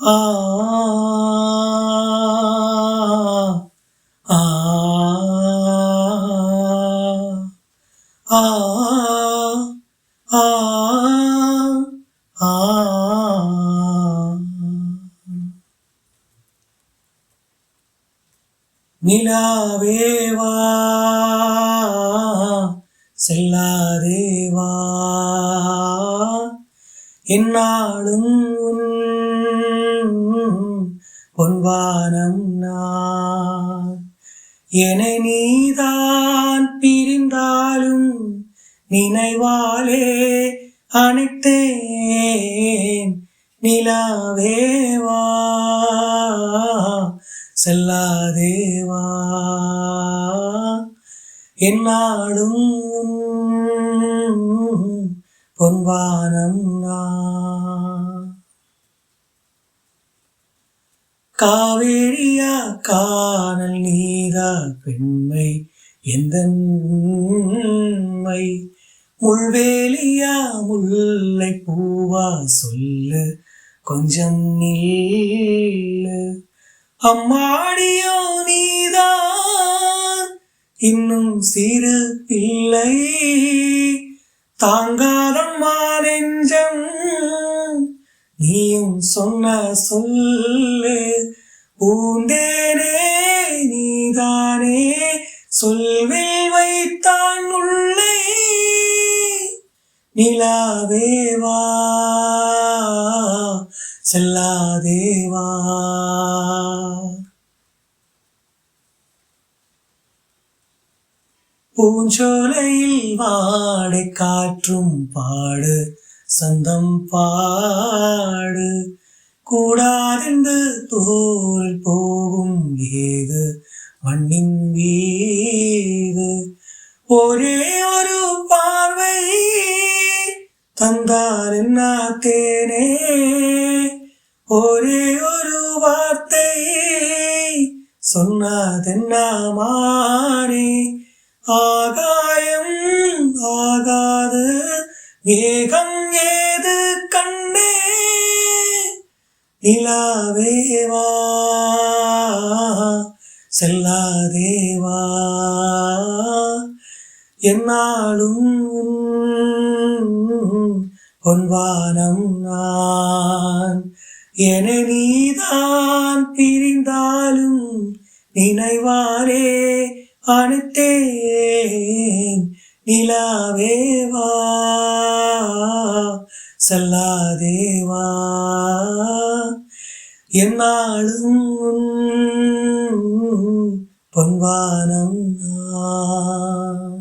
ஆ ஆ ஆ ஆ ஆ நிலாவேவா செல்லாதேவா என்னாலும் பொன்வானம் நான் என நீதான் பிரிந்தாலும் நினைவாலே அனைத்தேன் நிலாவேவா செல்லாதேவா என்னாலும் பொன்வானம் நான் காவேரியா காணல் நீரா பெண்மை எந்தன்மை முள்வேலியா முல்லை பூவா சொல்லு கொஞ்சம் நில்லு அம்மாடியோ நீதான் இன்னும் சிறு பிள்ளை தாங்காதம்மா நெஞ்சம் நீயும் சொன்ன சொல்லு பூந்தேனே நீதானே சொல்வில் வைத்தான் உள்ளே நிலாவேவா செல்லாதேவா பூஞ்சோலையில் வாடை காற்றும் பாடு சந்தம் பாடு கூடாதென்று தோல் போகும் ஏது மண்ணின் வீது ஒரே ஒரு பார்வை தந்தார் என்ன தேனே ஒரே ஒரு வார்த்தை சொன்னதென்ன மாறே ஆகாயம் ஆகாது வேகம் ஏது கண்ணே நிலாவேவா செல்லாதேவா என்னாலும் பொன்வானம் நான் என நீதான் பிரிந்தாலும் நினைவாரே அனைத்தேன் நிலாவேவா செல்லாதேவா என்னாலும் பொன்வானம் நான்